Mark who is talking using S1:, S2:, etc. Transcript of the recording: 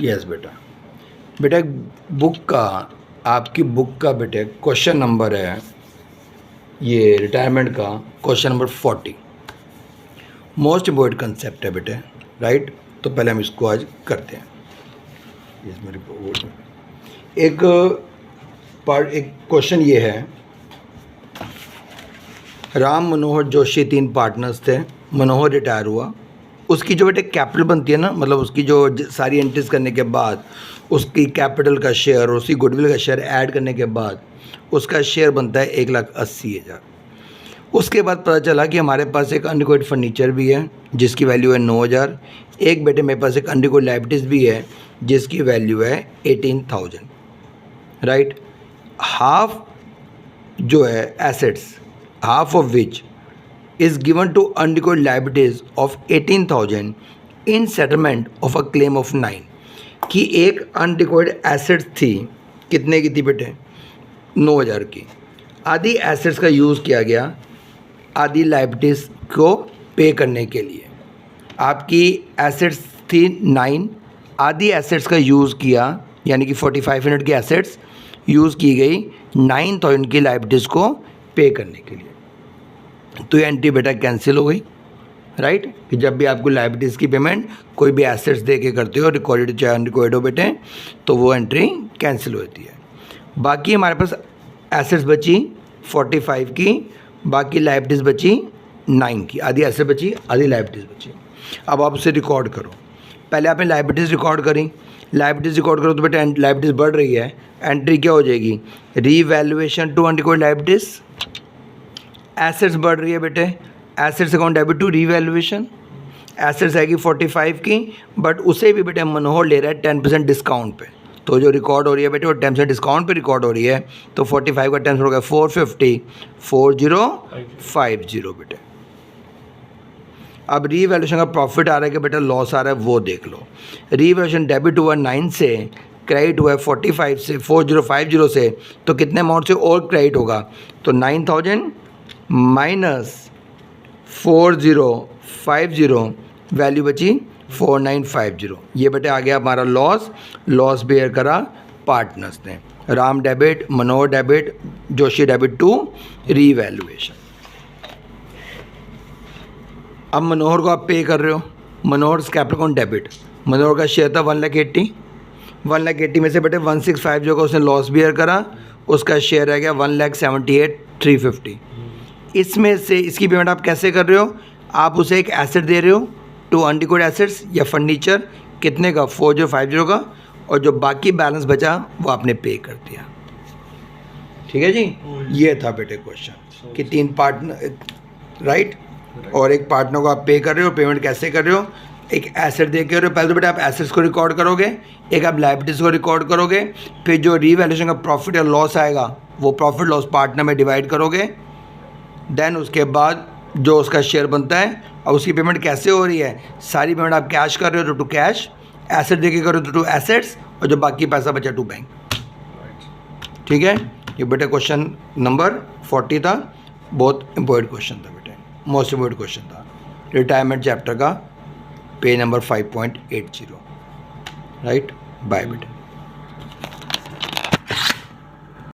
S1: Yes बेटा। बेटा book का, आपकी बुक का बेटे क्वेश्चन नंबर है ये रिटायरमेंट का question number 40। Most important concept है बेटे, राइट। तो पहले हम इसको आज करते हैं। एक क्वेश्चन ये है, राम मनोहर जोशी 3 पार्टनर्स थे। मनोहर रिटायर हुआ, उसकी जो बेटे कैपिटल बनती है ना, मतलब उसकी जो सारी एंट्रीज करने के बाद उसकी कैपिटल का शेयर और उसकी गुडविल का शेयर ऐड करने के बाद उसका शेयर बनता है 1,80,000। उसके बाद पता चला कि हमारे पास एक अनरिकॉर्ड फर्नीचर भी है जिसकी वैल्यू है 9,000। एक बेटे मेरे पास एक अनरिकॉर्ड लाइबिलिटीज भी है जिसकी वैल्यू है 18,000, राइट। हाफ जो है assets, half of which is given to unrecorded liabilities of 18,000 in settlement of a claim of 9। कि एक अनरिकॉर्ड एसेट्स थी, कितने की थी बेटे? 9,000 की। आधी एसेट्स का यूज़ किया गया आधी लाइबिलिटीज़ को पे करने के लिए। आपकी एसेट्स थी 9, आधी एसेट्स का यूज़ किया, यानी कि 4500 की एसेट्स यूज़ की गई 9,000 की लाइबिलिटीज़ को पे करने के लिए। तो ये एंट्री बेटा कैंसिल हो गई, राइट। कि जब भी आपको लाइबिलिटीज़ की पेमेंट कोई भी एसेट्स दे के करते हो, रिकॉर्डेड चाहे अनरिकॉर्डेड हो बेटे, तो वो एंट्री कैंसिल होती है। बाकी हमारे पास एसेट्स बची 45 की, बाकी लाइबिलिटीज़ बची 9 की। आधी एसेट बची, आधी लाइबिलिटीज़ बची। अब आप उसे रिकॉर्ड करो। पहले आपने लाइबिलिटीज़ रिकॉर्ड करी, लाइबिलिटीज़ रिकॉर्ड करो तो बेटा लाइबिलिटीज़ बढ़ रही है, एंट्री क्या हो जाएगी? Revaluation to unrecorded liabilities. Assets बढ़ रही है बेटे, assets account debit to revaluation. Assets आएगी 45 की, बट उसे भी बेटे मनोहर ले रहा है 10% डिस्काउंट पे। तो जो रिकॉर्ड हो रही है बेटे वो 10% डिस्काउंट पे रिकॉर्ड हो रही है। तो 45 का 10% हो गया 450, 4050 बेटे। अब रीवैल्यूएशन का प्रॉफिट आ रहा है कि बेटा लॉस आ रहा है, वो देख लो। रीवैल्यूएशन डेबिट हुआ 9 से, क्रेडिट हुआ है 45 से, 4050 से, तो कितने अमाउंट से और क्रेडिट होगा? तो 9,000 माइनस 4050, वैल्यू बची 4950। ये बेटे आ गया हमारा लॉस। लॉस बेयर करा पार्टनर्स ने। Ram debit, Manohar debit, Joshi debit to revaluation. अब मनोहर को आप पे कर रहे हो, Manohar capital account debit. Manohar का शेयर था 1,80,000 में से बेटे 1650 का उसने लॉस बेयर करा, उसका शेयर रह गया 1,78,350। इसमें से इसकी पेमेंट आप कैसे कर रहे हो? आप उसे एक एसेट दे रहे हो, टू अनरिकॉर्ड एसेट्स या फर्नीचर, कितने का? 4050 का, और जो बाकी बैलेंस बचा वो आपने पे कर दिया। ठीक है जी। ये था बेटे क्वेश्चन कि 3 पार्टनर, राइट, और एक पार्टनर को आप पे कर रहे हो। पेमेंट कैसे कर रहे हो? एक एसेट दे के कर रहे हो। पहले तो बेटा आप एसेट्स को रिकॉर्ड करोगे, एक आप लाइबिलिटीज़ को रिकॉर्ड करोगे, फिर जो रीवैल्यूएशन का प्रॉफिट या लॉस आएगा वो प्रॉफिट लॉस पार्टनर में डिवाइड करोगे। देन उसके बाद जो उसका शेयर बनता है, और उसकी पेमेंट कैसे हो रही है? सारी पेमेंट आप कैश कर रहे हो तो टू कैश, एसेट देके करो तो टू एसेट्स, और जो बाकी पैसा बचा टू बैंक। ठीक है। ये बेटे क्वेश्चन नंबर 40 था, बहुत इंपॉर्टेंट क्वेश्चन था बेटे, मोस्ट इंपॉर्टेंट क्वेश्चन था रिटायरमेंट चैप्टर का, पेज नंबर 5.80, राइट। बाय बेटे।